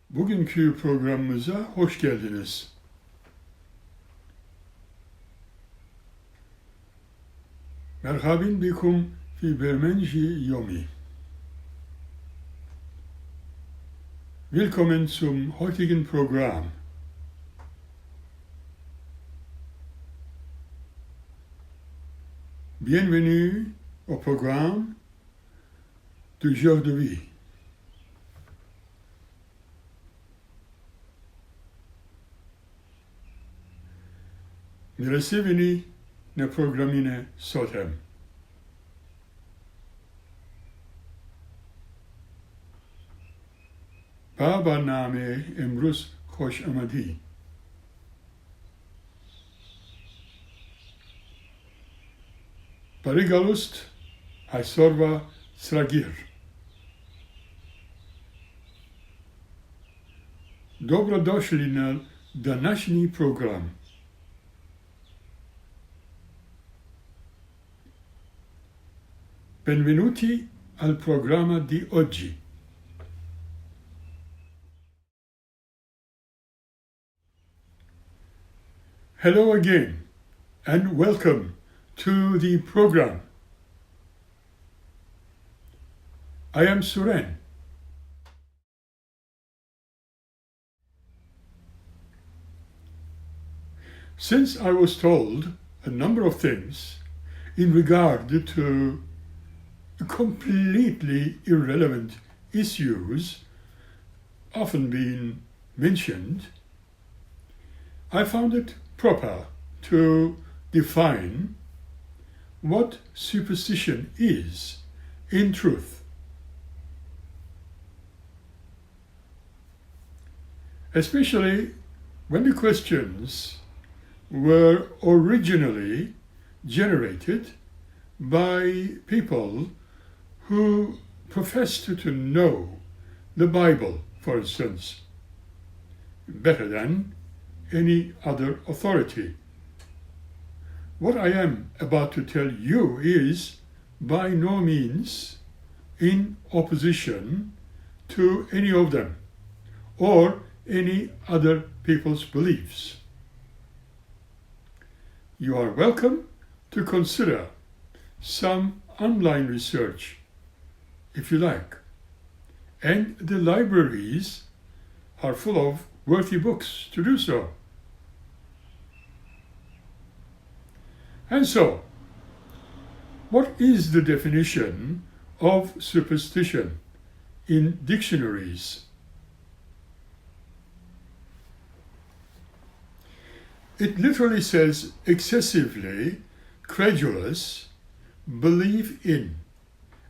Bugünkü programımıza hoş geldiniz. Merhaben bikum fi bermenji yomi. Willkommen zum heutigen Programm. Bienvenue au programme d'aujourd'hui. Mirasevini na programine sotem. با برنامه امروز خوش آمدی. Parigalust Hajsorva Sragir. Dobrodošli na današnji program. Benvenuti al programma di oggi. Hello again and welcome to the program. I am Suren. Since I was told a number of things in regard to completely irrelevant issues often being mentioned, I found it proper to define what superstition is in truth. Especially when the questions were originally generated by people who professed to know the Bible, for instance, better than any other authority. What I am about to tell you is by no means in opposition to any of them or any other people's beliefs. You are welcome to consider some online research if you like, and the libraries are full of worthy books to do so. And so, what is the definition of superstition in dictionaries? It literally says excessively credulous belief in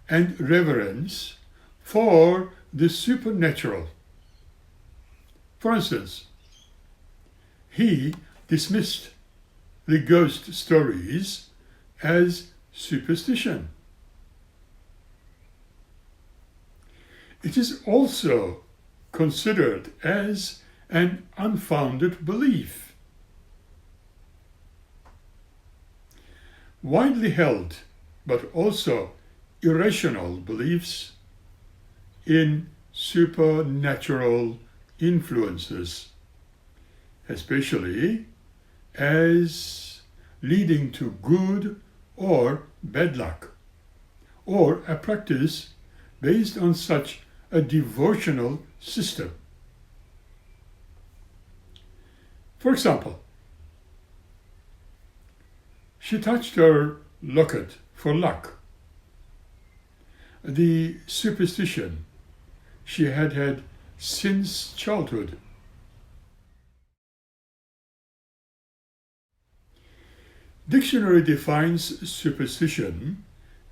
and reverence for the supernatural. For instance, he dismissed the ghost stories as superstition. It is also considered as an unfounded belief. Widely held, but also irrational beliefs in supernatural influences, especially as leading to good or bad luck, or a practice based on such a devotional system. For example, she touched her locket for luck. The superstition she had had since childhood Dictionary defines superstition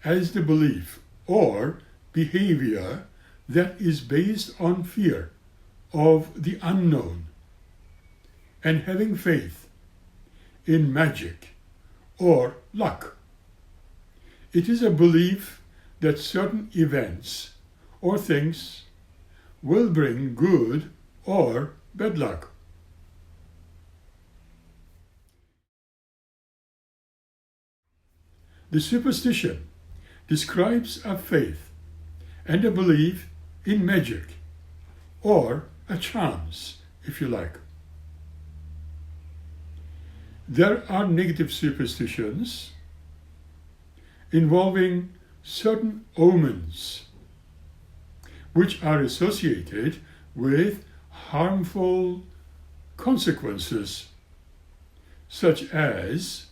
as the belief or behavior that is based on fear of the unknown and having faith in magic or luck. It is a belief that certain events or things will bring good or bad luck. The superstition describes a faith and a belief in magic, or a chance, if you like. There are negative superstitions involving certain omens, which are associated with harmful consequences, such as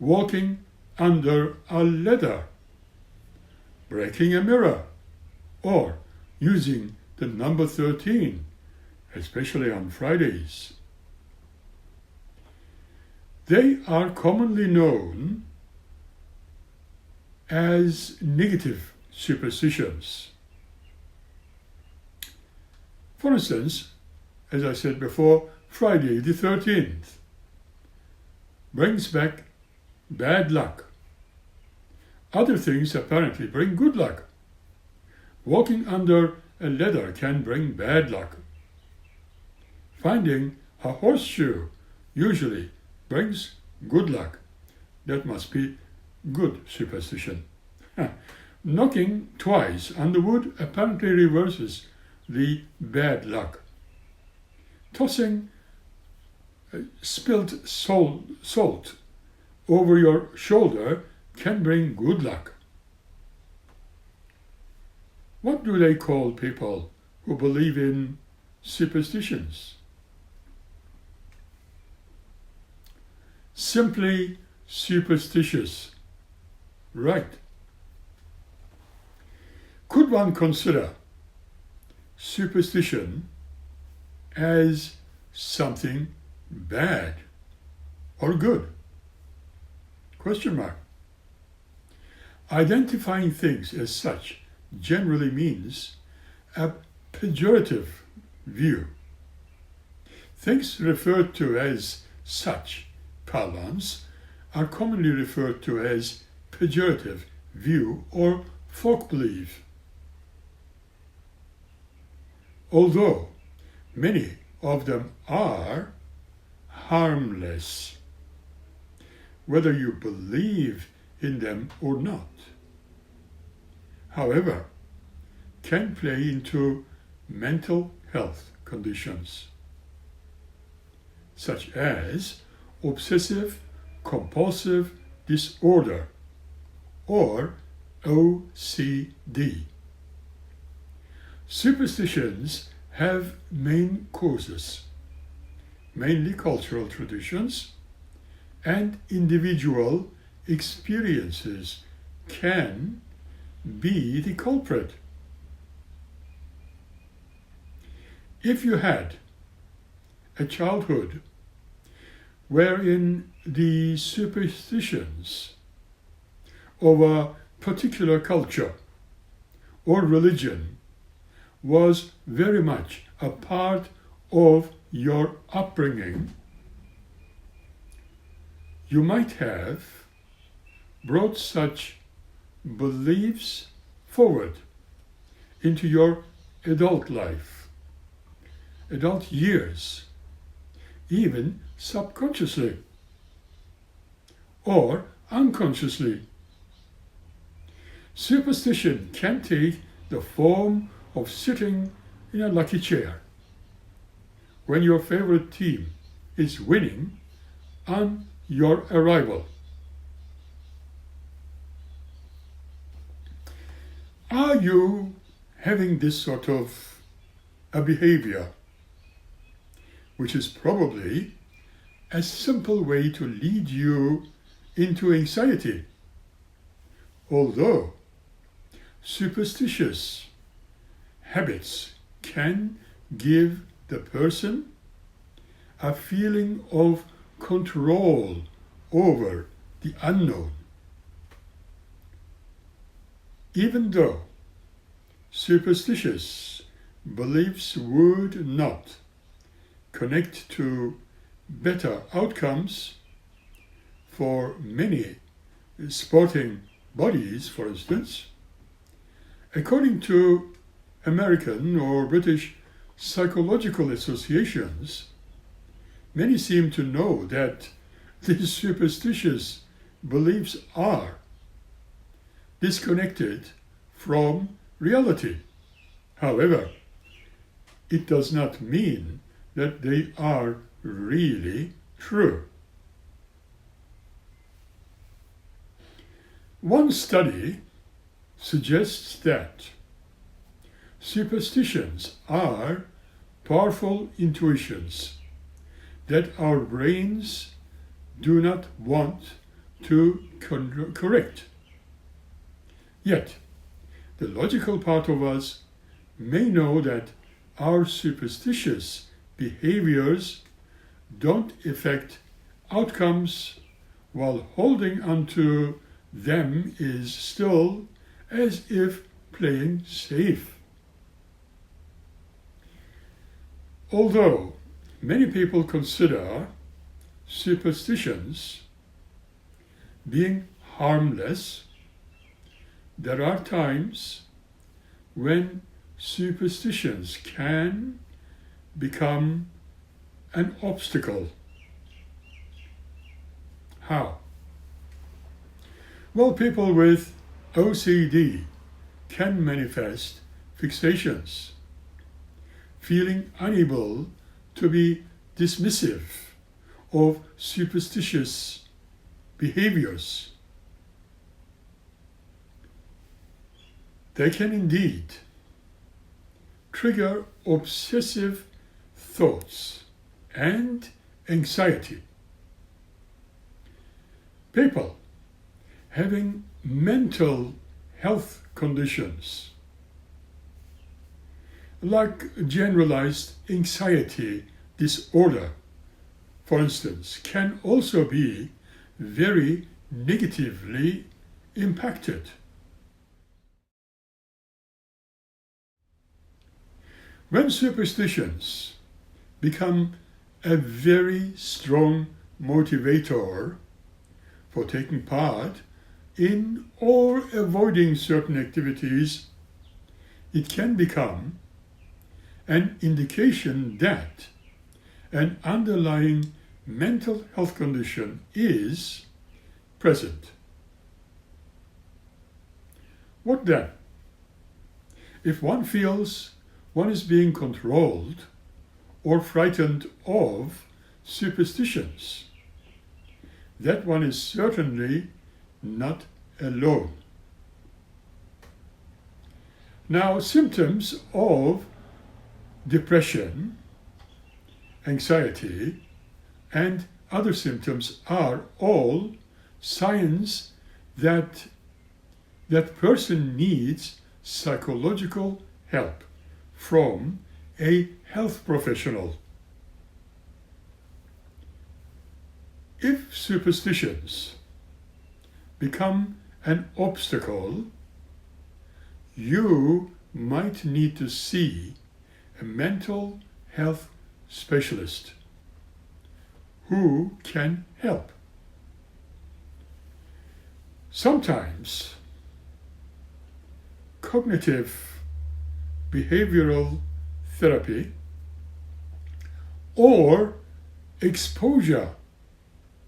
walking under a ladder, breaking a mirror, or using the number 13, especially on Fridays. They are commonly known as negative superstitions. For instance, as I said before, Friday the 13th brings back bad luck. Other things apparently bring good luck. Walking under a ladder can bring bad luck. Finding a horseshoe usually brings good luck. That must be good superstition. Knocking twice on the wood apparently reverses the bad luck. Tossing spilled salt over your shoulder can bring good luck. What do they call people who believe in superstitions? Simply superstitious. Right. Could one consider superstition as something bad or good? Question mark. Identifying things as such generally means a pejorative view. Things referred to as such parlance are commonly referred to as pejorative view or folk belief. Although many of them are harmless, whether you believe in them or not. However, can play into mental health conditions, such as obsessive compulsive disorder or OCD. Superstitions have main causes, mainly cultural traditions, and individual experiences can be the culprit. If you had a childhood wherein the superstitions of a particular culture or religion was very much a part of your upbringing, you might have brought such beliefs forward into your adult life, adult years, even subconsciously or unconsciously. Superstition can take the form of sitting in a lucky chair when your favorite team is winning on your arrival. Are you having this sort of a behavior, which is probably a simple way to lead you into anxiety? Although superstitious habits can give the person a feeling of control over the unknown. Even though superstitious beliefs would not connect to better outcomes for many sporting bodies, for instance, according to American or British psychological associations, many seem to know that these superstitious beliefs are disconnected from reality. However, it does not mean that they are really true. One study suggests that superstitions are powerful intuitions that our brains do not want to correct. Yet, the logical part of us may know that our superstitious behaviors don't affect outcomes, while holding onto them is still as if playing safe. Although many people consider superstitions being harmless, there are times when superstitions can become an obstacle. How? Well, people with OCD can manifest fixations, feeling unable to be dismissive of superstitious behaviors. They can indeed trigger obsessive thoughts and anxiety. People having mental health conditions like generalized anxiety disorder, for instance, can also be very negatively impacted. When superstitions become a very strong motivator for taking part in or avoiding certain activities, it can become an indication that an underlying mental health condition is present. What then? If one feels one is being controlled or frightened of superstitions, that one is certainly not alone. Now, symptoms of depression, anxiety, and other symptoms are all signs that that person needs psychological help from a health professional. If superstitions become an obstacle, you might need to see a mental health specialist who can help. Sometimes cognitive behavioral therapy or exposure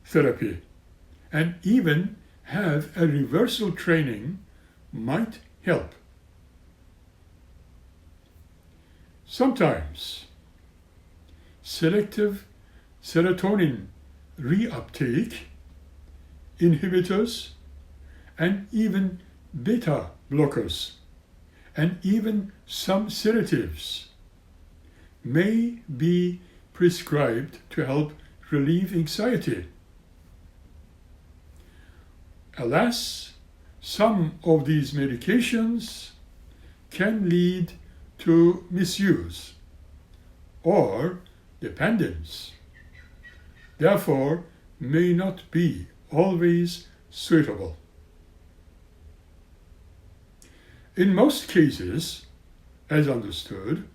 therapy, and even have a reversal training might help. Sometimes selective serotonin reuptake inhibitors and even beta blockers and even some sedatives may be prescribed to help relieve anxiety. Alas, some of these medications can lead to misuse or dependence, therefore may not be always suitable. In most cases, as understood,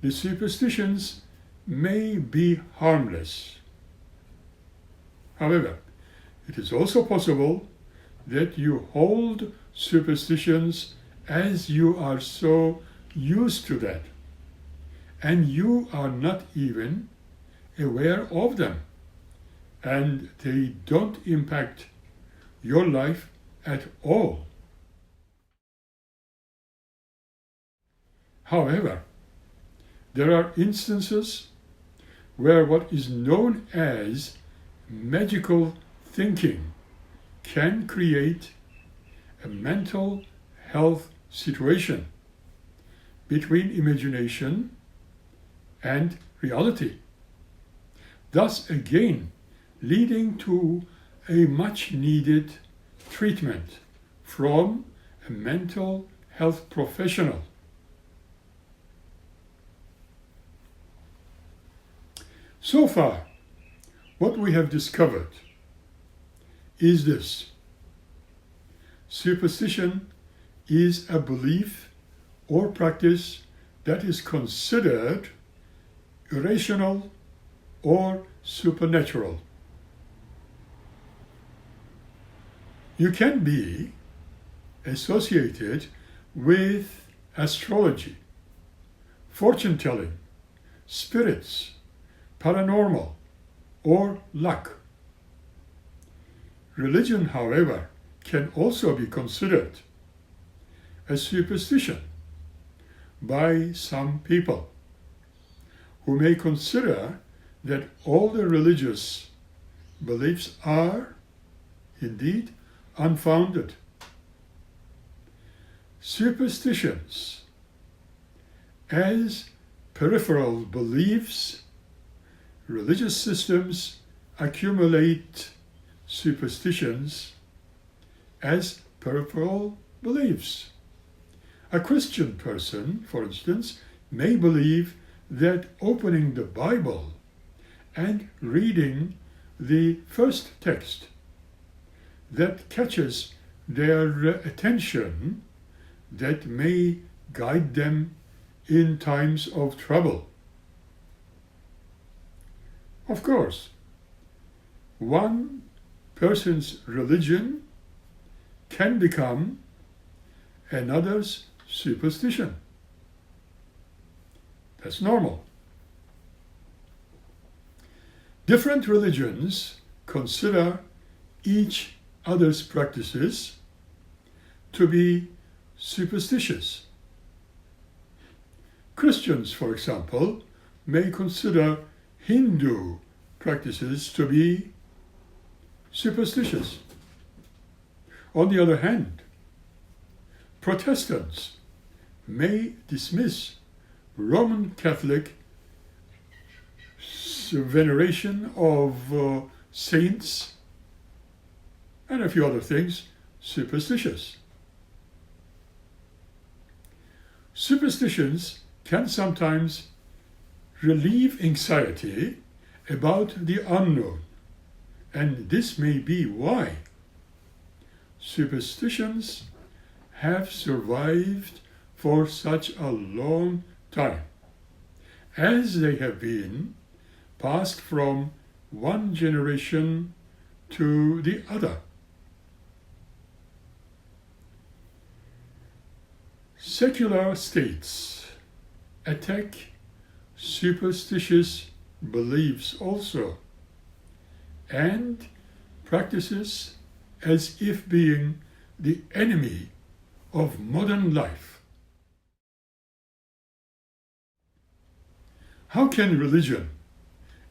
the superstitions may be harmless. However, it is also possible that you hold superstitions as you are so used to that, and you are not even aware of them, and they don't impact your life at all. However, there are instances where what is known as magical thinking can create a mental health situation between imagination and reality, thus again leading to a much needed treatment from a mental health professional. So far, what we have discovered is this: superstition is a belief or practice that is considered irrational or supernatural. You can be associated with astrology, fortune-telling, spirits, paranormal, or luck. Religion, however, can also be considered a superstition by some people, who may consider that all the religious beliefs are indeed unfounded. Superstitions, as peripheral beliefs, religious systems accumulate superstitions as peripheral beliefs. A Christian person, for instance, may believe that opening the Bible and reading the first text that catches their attention, that may guide them in times of trouble. Of course, one person's religion can become another's superstition. That's normal. Different religions consider each other's practices to be superstitious. Christians, for example, may consider Hindu practices to be superstitious. On the other hand, Protestants may dismiss Roman Catholic veneration of saints and a few other things superstitious. Superstitions can sometimes relieve anxiety about the unknown, and this may be why superstitions have survived for such a long time, as they have been passed from one generation to the other. Secular states attack superstitious beliefs also, and practices as if being the enemy of modern life. How can religion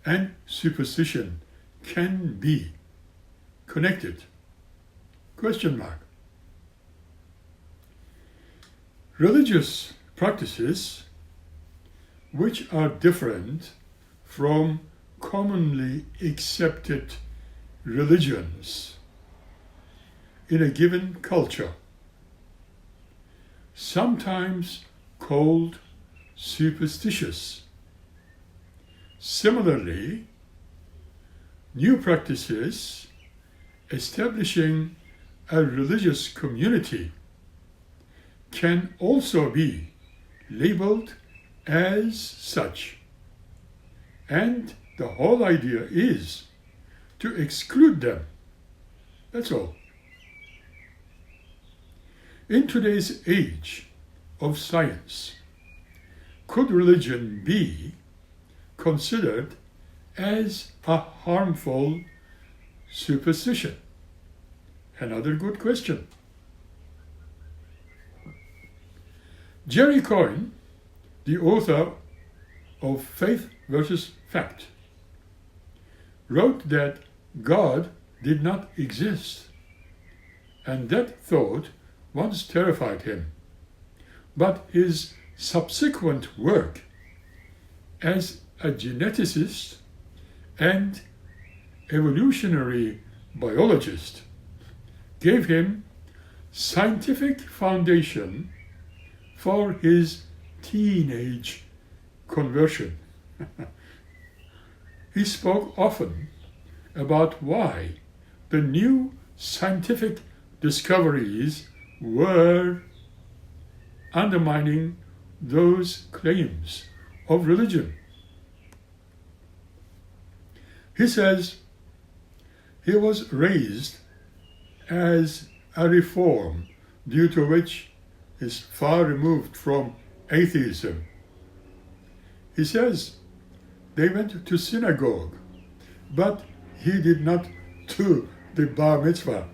and superstition can be connected? Question mark. Religious practices which are different from commonly accepted religions in a given culture, sometimes called superstitious. Similarly, new practices establishing a religious community can also be labeled as such. And the whole idea is to exclude them. That's all. In today's age of science, could religion be considered as a harmful superstition? Another good question. Jerry Coyne, the author of Faith versus Fact, wrote that God did not exist, and that thought once terrified him. But his subsequent work as a geneticist and evolutionary biologist gave him scientific foundation for his teenage conversion. He spoke often about why the new scientific discoveries were undermining those claims of religion. He says he was raised as a reform, due to which is far removed from atheism. He says they went to synagogue, but he did not do the bar mitzvah.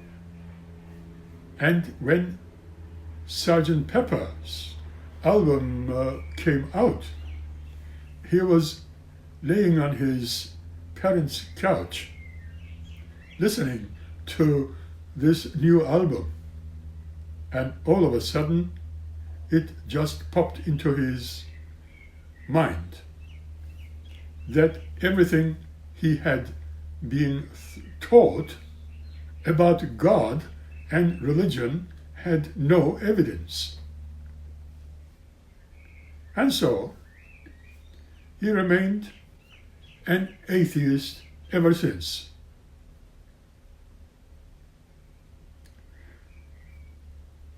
And when Sgt. Pepper's album came out, he was laying on his parents' couch listening to this new album, and all of a sudden it just popped into his mind that everything he had been taught about God and religion had no evidence. And so he remained an atheist ever since.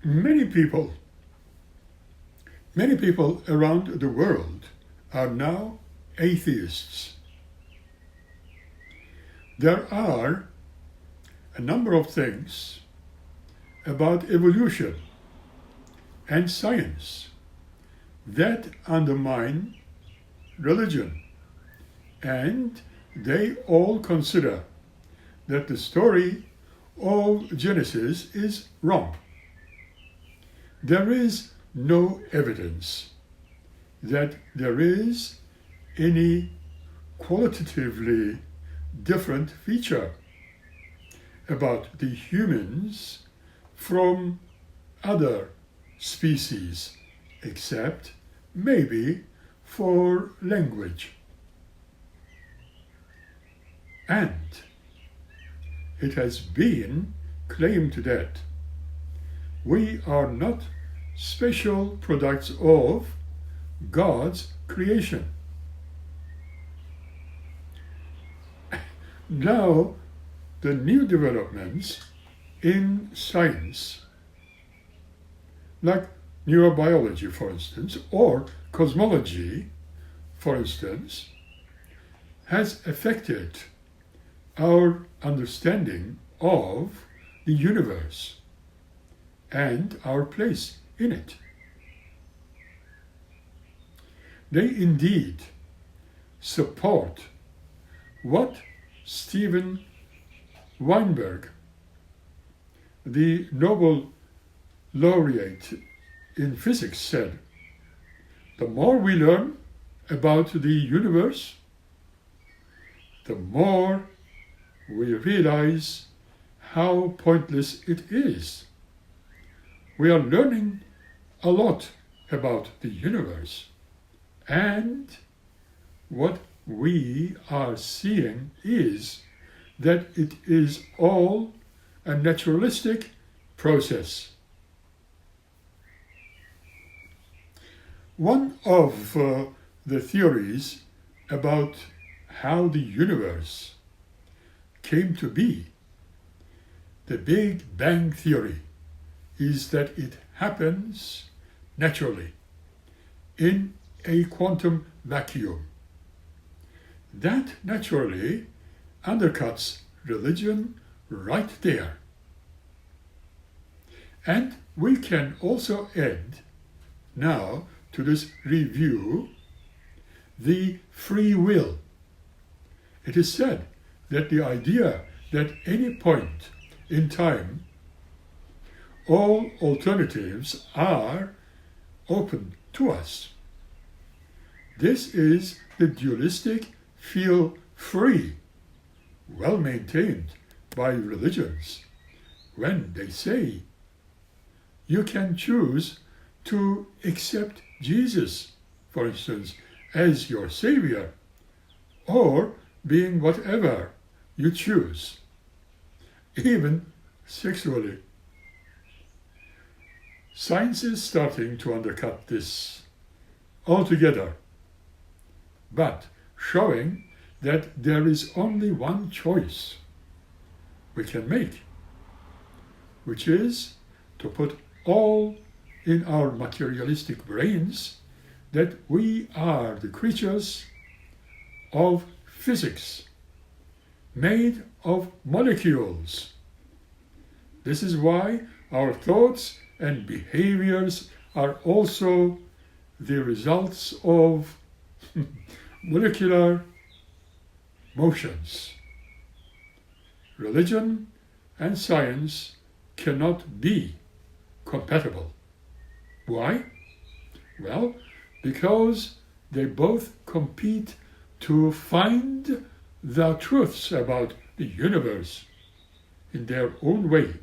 Many people around the world are now atheists. There are a number of things about evolution and science that undermine religion, and they all consider that the story of Genesis is wrong. There is no evidence that there is any qualitatively different feature about the humans from other species, except maybe for language. And it has been claimed that we are not special products of God's creation. Now, the new developments in science, like neurobiology, for instance, or cosmology, for instance, has affected our understanding of the universe and our place in it. They indeed support what Steven Weinberg, the Nobel laureate in physics, said. The more we learn about the universe, the more we realize how pointless it is. We are learning a lot about the universe, and what we are seeing is that it is all a naturalistic process. One of the theories about how the universe came to be the Big Bang Theory is that it happens naturally in a quantum vacuum. That naturally undercuts religion right there. And we can also add now to this review the free will. It is said that the idea that any point in time all alternatives are open to us. This is the dualistic feel free, well maintained by religions, when they say you can choose to accept Jesus, for instance, as your Savior, or being whatever you choose, even sexually. Science is starting to undercut this altogether, but showing that there is only one choice we can make, which is to put all in our materialistic brains that we are the creatures of physics, made of molecules. This is why our thoughts and behaviors are also the results of molecular motions. Religion and science cannot be compatible. Why? Well, because they both compete to find the truths about the universe in their own way.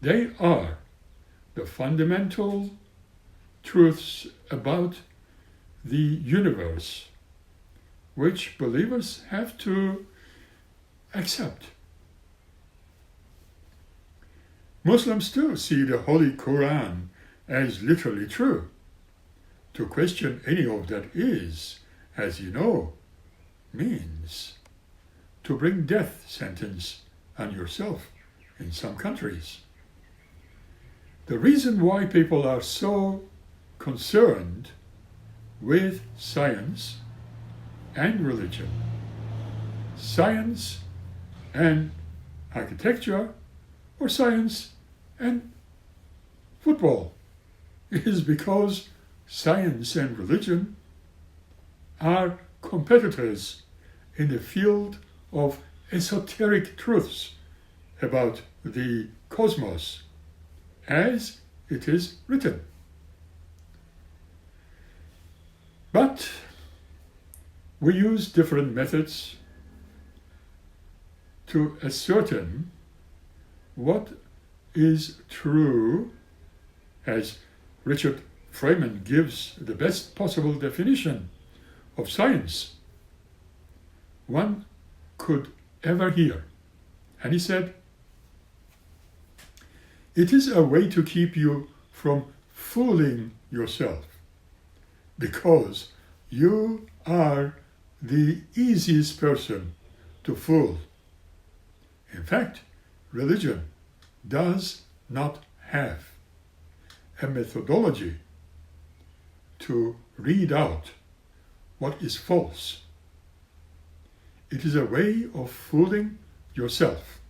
They are the fundamental truths about the universe, which believers have to accept. Muslims too see the Holy Quran as literally true. To question any of that is, as you know, means to bring death sentence on yourself in some countries. The reason why people are so concerned with science and religion, science and architecture, or science and football, is because science and religion are competitors in the field of esoteric truths about the cosmos, as it is written. But we use different methods to ascertain what is true, as Richard Feynman gives the best possible definition of science one could ever hear. And he said, it is a way to keep you from fooling yourself, because you are the easiest person to fool. In fact, religion does not have a methodology to read out what is false. It is a way of fooling yourself.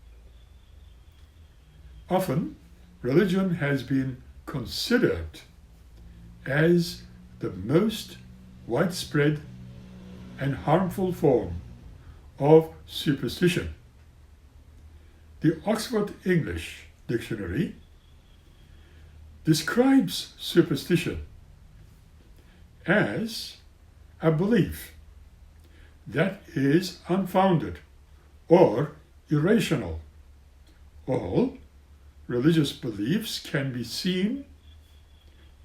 Often, religion has been considered as the most widespread and harmful form of superstition. The Oxford English Dictionary describes superstition as a belief that is unfounded or irrational. All religious beliefs can be seen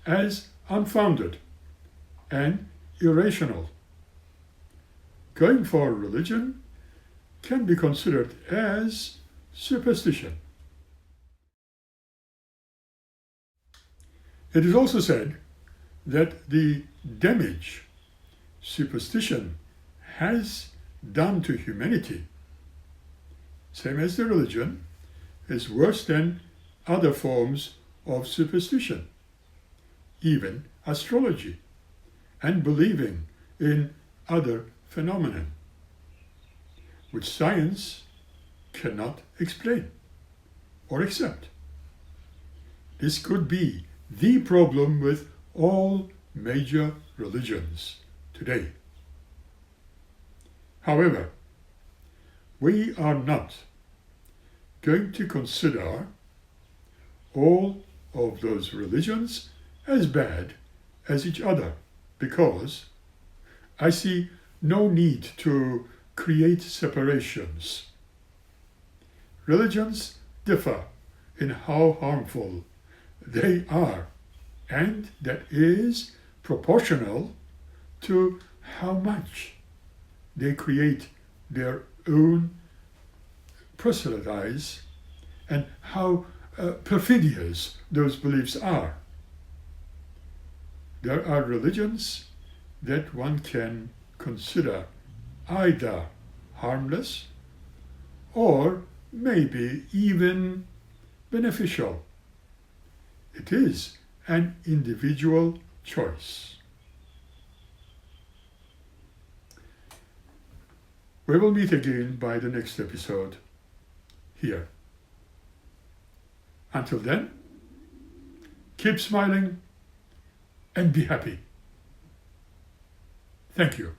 as unfounded and irrational. Going for religion can be considered as superstition. It is also said that the damage superstition has done to humanity same as the religion, is worse than other forms of superstition, even astrology, and believing in other phenomena, which science cannot explain or accept. This could be the problem with all major religions today. However, we are not going to consider all of those religions as bad as each other, because I see no need to create separations. Religions differ in how harmful they are, and that is proportional to how much they create their own proselytes and how perfidious those beliefs are. There are religions that one can consider either harmless or maybe even beneficial. It is an individual choice. We will meet again by the next episode here. Until then, keep smiling and be happy. Thank you.